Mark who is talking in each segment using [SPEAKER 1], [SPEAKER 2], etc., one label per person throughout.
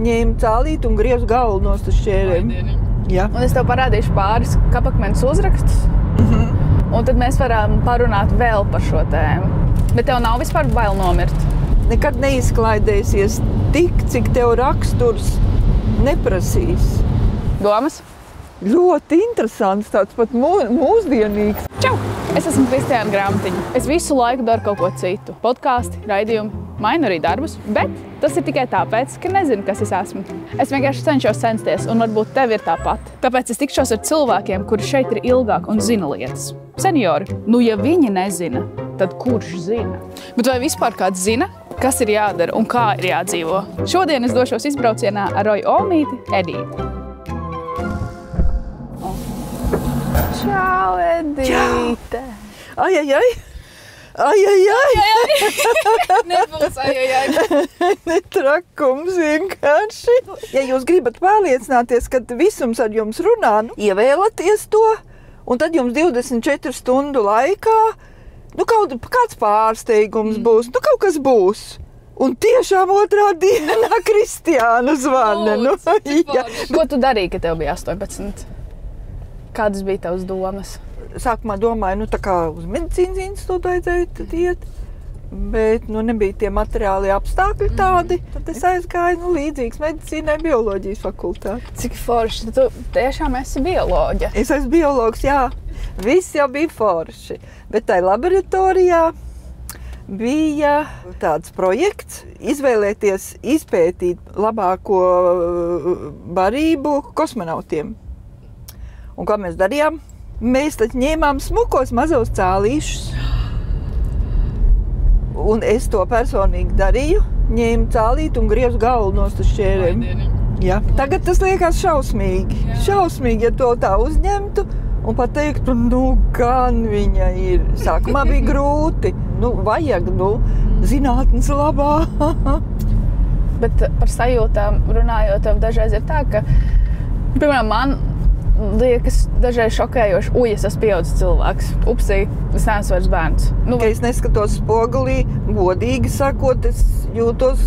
[SPEAKER 1] ņēmu cālīti un griezu galvu no šķērēm. Jā.
[SPEAKER 2] Un es tev parādīšu pāris kapakmeņus uzrakstus. Un tad mēs varam parunāt vēl par šo tēmu. Bet tev nav vispār bail nomirt?
[SPEAKER 1] Nekad neizklaidēsies tik, cik tev raksturs neprasīs.
[SPEAKER 2] Domas?
[SPEAKER 1] Ļoti interesants, tāds pat mūsdienīgs.
[SPEAKER 2] Čau! Es esmu Kristiāna Grāmatiņa. Es visu laiku daru kaut ko citu. Podkāsti, raidījumi, mainu arī darbus, bet tas ir tikai tāpēc, ka nezinu, kas es esmu. Es vienkārši cenšos censties, un varbūt tev ir tāpat. Tāpēc es tikšos ar cilvēkiem, kuri šeit ir ilgāk un zina lietas. Seniori, nu ja viņi nezina, tad kurš zina? Bet vai vispār kāds zina, kas ir jādara un kā ir jādzīvo? Šodien es došos izbraucienā ar Roju Olmīti, Edīti. Čau, Edīte!
[SPEAKER 1] Ai!
[SPEAKER 2] Nebūs ai.
[SPEAKER 1] Netrakums vienkārši. Ja jūs gribat pārliecināties, ka visums ar jums runā, ievēlaties to, un tad jums 24 stundu laikā, kāds pārsteigums būs, kaut kas būs. Un tiešām otrā dienā Kristiāna zvana.
[SPEAKER 2] Ko tu darīji, kad tev bija 18? Kādas bija tavas domas?
[SPEAKER 1] Sākumā domāju, tā kā uz medicīnas institūtu vajadzēja iet, bet nebija tie materiāli apstākļi tādi. Tad es aizgāju līdzīgs medicīnai bioloģijas fakultāti.
[SPEAKER 2] Cik forši, tu tiešām esi bioloģe?
[SPEAKER 1] Es esmu biologs, jā. Viss jau bija forši. Bet tai laboratorijā bija tāds projekts izvēlēties, izpētīt labāko barību kosmonautiem. Un ko mēs darījām? Mēs taču ņēmām smukos mazos cālīšus. Un es to personīgi darīju. Ņēmu cālīti un griezu galvu no šķērēm. Jā. Tagad tas liekas šausmīgi. Šausmīgi, ja to tā uzņemtu un pateiktu, gan viņa ir. Sākumā bija grūti. Vajag, zinātnes labā.
[SPEAKER 2] Bet par sajūtām runājot, tev dažreiz ir tā, ka, piemēram, man liekas dažreiz šokējoši, es esmu pieaudzis cilvēks. Upsī, es neesmu vairs bērns.
[SPEAKER 1] Ka es neskatos spogulī, godīgi sakot, es jūtos,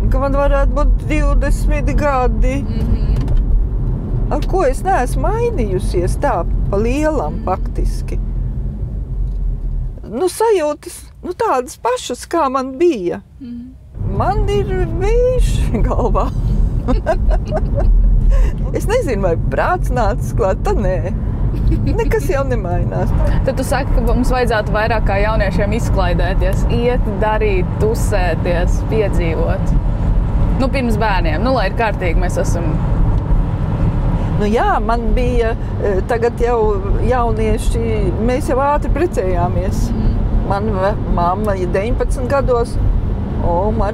[SPEAKER 1] ka man varētu būt 20 gadi. Ar ko es neesmu mainījusies tā, pa lielam faktiski. Sajūtas, tādas pašas, kā man bija. Man ir vējš galvā. Es nezinu, vai prāts nācis klāt, tad nē. Nekas jau nemainās.
[SPEAKER 2] Tad tu saki, ka mums vajadzētu vairāk kā jauniešiem izklaidēties, iet, darīt, tusēties, piedzīvot. Pirms bērniem, lai ir kārtīgi mēs esam.
[SPEAKER 1] Jā, man bija tagad jau jaunieši, mēs jau ātri precējāmies. Mana mamma ir 19 gados. Omai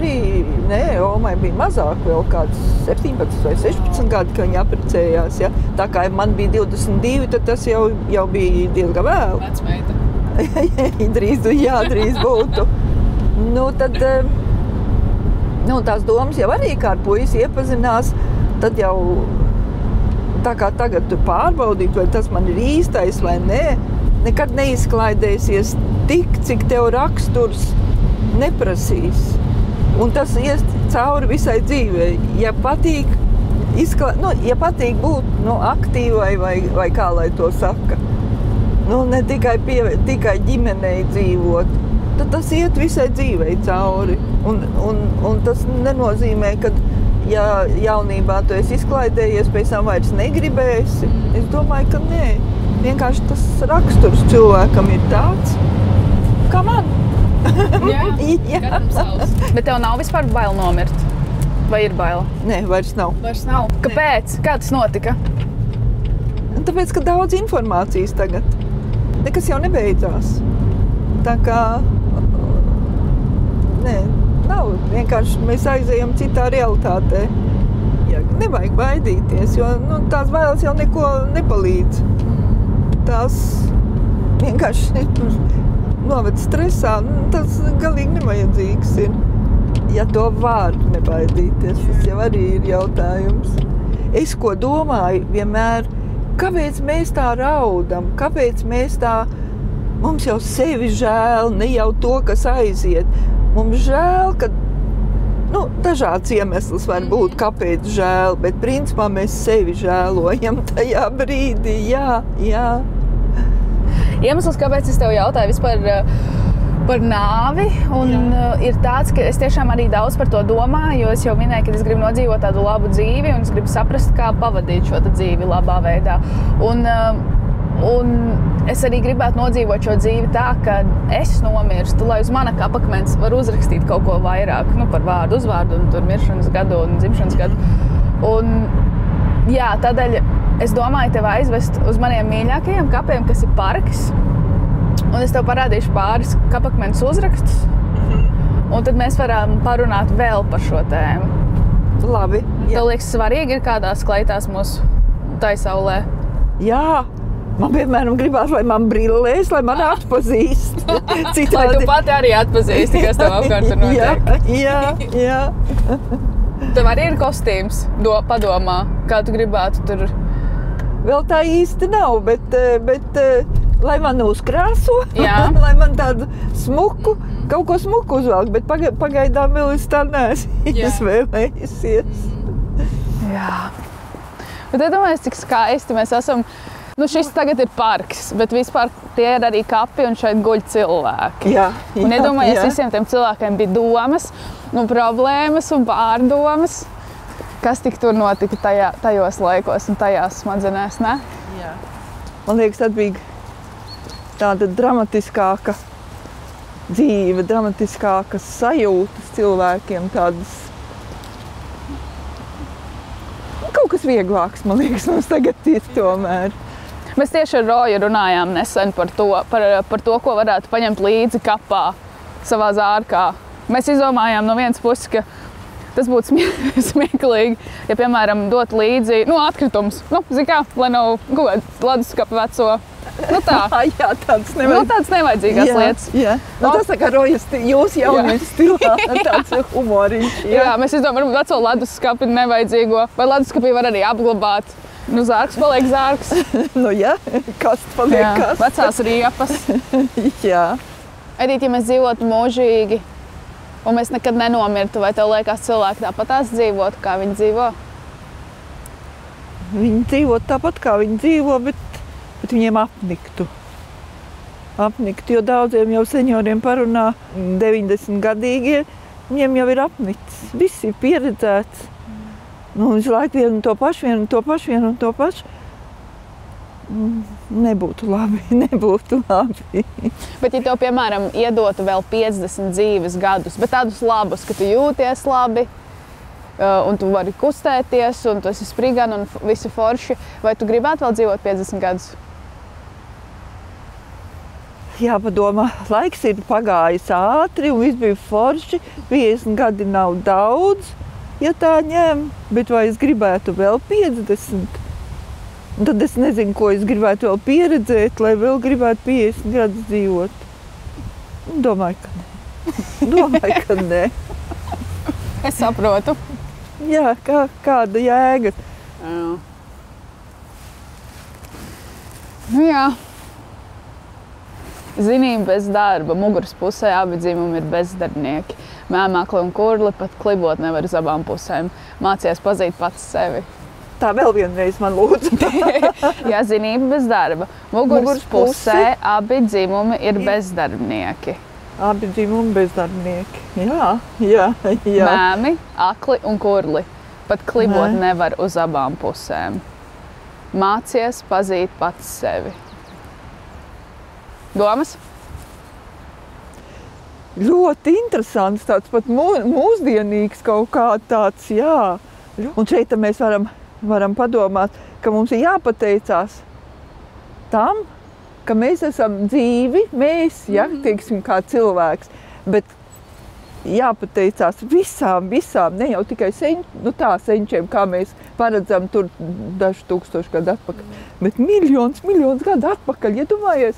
[SPEAKER 1] bija mazāk, vēl kāds 17 vai 16 gadi, kad viņa apprecējās. Ja? Tā kā man bija 22, tad tas jau bija diezgan vēl.
[SPEAKER 2] Vecmeita.
[SPEAKER 1] Drīz būtu. Tad tās domas jau arī kā ar puisi iepazinās, tad jau tā kā tagad tu pārbaudīt, vai tas man ir īstais vai nē. Nekad neizklaidēsies tik, cik tev raksturs neprasīs. Un tas ies cauri visai dzīvei. Ja patīk, ja patīk būt aktīvai vai kā lai to saka, ne tikai ģimenei dzīvot, tad tas iet visai dzīvei cauri. Un tas nenozīmē, ka ja jaunībā tu esi izklaidējies, pēc tam vairs negribēsi. Es domāju, ka nē. Vienkārši tas raksturs cilvēkam ir tāds, kā man.
[SPEAKER 2] Jā. Bet tev nav vispār bail nomirt? Vai ir bail?
[SPEAKER 1] Nē, vairs nav.
[SPEAKER 2] Kāpēc? Kā tas notika?
[SPEAKER 1] Tāpēc, ka daudz informācijas tagad. Nekas jau nebeidzās. Tā kā nav. Vienkārši mēs aizejam citā realitātē. Nevajag baidīties, jo tās bailes jau neko nepalīdz. Tās vienkārši noved stresā, tas galīgi nevajadzīgs ir. Ja to var nebaidīties, tas jau arī ir jautājums. Es ko domāju vienmēr, kāpēc mēs tā raudam, kāpēc mēs tā, mums jau sevi žēl, ne jau to, kas aiziet. Mums žēl, ka dažāds iemesls var būt, kāpēc žēl, bet principā mēs sevi žēlojam tajā brīdī, jā.
[SPEAKER 2] Iemesls, kāpēc es tev jautāju vispār par nāvi, un ir tāds, ka es tiešām arī daudz par to domāju, jo es jau minēju, ka es gribu nodzīvot tādu labu dzīvi, un es gribu saprast, kā pavadīt šo dzīvi labā veidā. Un es arī gribētu nodzīvot šo dzīvi tā, ka es nomirstu, lai uz mana kapakmens var uzrakstīt kaut ko vairāk, par vārdu, uzvārdu, un tur miršanas gadu un dzimšanas gadu. Un jā, tādēļ es domāju tev aizvest uz maniem mīļākajiem kapiem, kas ir parks. Un es tev parādīšu pāris kapakmeņus uzrakstus, un tad mēs varam parunāt vēl par šo tēmu.
[SPEAKER 1] Labi. Jā.
[SPEAKER 2] Tev liekas svarīgi ir kādās kleitās mūsu taisaulē?
[SPEAKER 1] Jā. Man piemēram gribās, lai man brillēs, lai man atpazīst. Citādi...
[SPEAKER 2] Lai tu pati arī atpazīsti, kas tev apkārt tur notiek.
[SPEAKER 1] Jā.
[SPEAKER 2] Tev arī ir kostīms, padomā, kā tu gribētu tur?
[SPEAKER 1] Vēl tā īsti nav, bet lai man uzkrāso, lai man tādu smuku, kaut ko smuku uzvelk, bet pagaidām vēl es tā neesmu izvēlējusies.
[SPEAKER 2] Jā. Bet iedomājies, cik skaisti mēs esam. Šis tagad ir parks, bet vispār tie ir arī kapi un šeit guļ cilvēki. Un iedomājies, visiem tiem cilvēkiem bija domas, problēmas un pārdomas. Kas tik tur notika tajos laikos un tajās smadzenēs, ne?
[SPEAKER 1] Jā. Man liekas, tad bija tāda dramatiskāka dzīve, dramatiskākas sajūtas cilvēkiem, tādas kaut kas vieglāks, man liekas, mums tagad ir tomēr.
[SPEAKER 2] Mēs tieši ar Roju runājām nesen par to, ko varētu paņemt līdzi kapā savā zārkā. Mēs izdomājām no vienas puses, ka tas būtu smieklīgi, ja, piemēram, dot līdzi atkritumus. Lai nav leduskapa veco. Tā.
[SPEAKER 1] Jā, tādas
[SPEAKER 2] nevajadzīgās lietas.
[SPEAKER 1] Jā. Tas tā kā Rojas, jūs jauniešu stilā, tāds humoriņš.
[SPEAKER 2] Jā, mēs izdomājam, veco leduskapi nevajadzīgo. Vai leduskapī var arī apglabāt? Zārks paliek zārks.
[SPEAKER 1] Kasts paliek kasts.
[SPEAKER 2] Vecās riepas.
[SPEAKER 1] Jā.
[SPEAKER 2] Edīt, ja mēs dzīvotu mūžīgi, un mēs nekad nenomirtu, vai tev liekas cilvēki tāpatās dzīvotu, kā viņi dzīvo?
[SPEAKER 1] Viņi dzīvotu tāpat, kā viņi dzīvo, bet viņiem apniktu. Jo daudziem jau senioriem parunā 90-gadīgie, viņiem jau ir apnicis. Viss ir pieredzēts. Visu laiku vienu un to pašu. Nebūtu labi.
[SPEAKER 2] Bet ja tev, piemēram, iedotu vēl 50 dzīves gadus, bet tādus labus, ka tu jūties labi, un tu vari kustēties, un tu esi sprigana un visi forši, vai tu gribētu vēl dzīvot 50 gadus?
[SPEAKER 1] Jāpadomā, laiks ir pagājis ātri un viss bija forši, 50 gadi nav daudz, ja tā ņem, bet vai es gribētu vēl 50? Un tad es nezinu, ko es gribētu vēl pieredzēt, lai vēl gribētu 50 gadus dzīvot. Domāju, ka nē.
[SPEAKER 2] Es saprotu.
[SPEAKER 1] Jā, kāda jēga.
[SPEAKER 2] Jā. Zinība bez darba. Muguras pusē abi dzimumi ir bezdarbnieki. Mēmākli un kurli pat klibot nevar uz abām pusēm. Mācies pazīt pats sevi.
[SPEAKER 1] Tā vēl vienreiz man lūdzu.
[SPEAKER 2] Jā, zinība bez darba. Muguras pusē abi dzimumi ir bezdarbnieki.
[SPEAKER 1] Abi dzimumi bezdarbnieki. Jā.
[SPEAKER 2] Mēmi, akli un kurli. Pat klibot nevar uz abām pusēm. Mācies pazīt pats sevi. Domas?
[SPEAKER 1] Ļoti interesants, tāds pat mūsdienīgs kaut kā tāds, jā. Un šeit mēs varam padomāt, ka mums ir jāpateicās tam, ka mēs esam dzīvi, teiksim, kā cilvēks, bet jāpateicās visām, ne jau tikai senčiem, kā mēs paredzam tur dažu tūkstošu gadu atpakaļ, bet miljonus gadu atpakaļ. Ja domājies,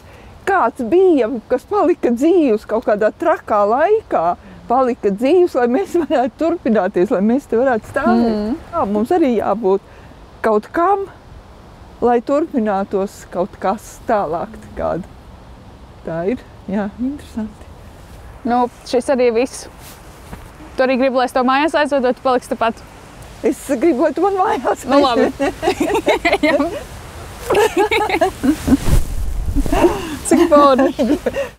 [SPEAKER 1] kāds bija, kas palika dzīvs kaut kādā trakā laikā, palika dzīvs, lai mēs varētu turpināties, lai mēs te varētu stāvēt. Mums arī jābūt kaut kam, lai turpinātos kaut kas tālāk. Tā ir, jā, interesanti.
[SPEAKER 2] Šis arī viss. Tu arī gribi, lai es to mājās aizvedu, vai tu paliksi tepat?
[SPEAKER 1] Es gribu, lai tu man mājās
[SPEAKER 2] Nu, labi. Cik forši.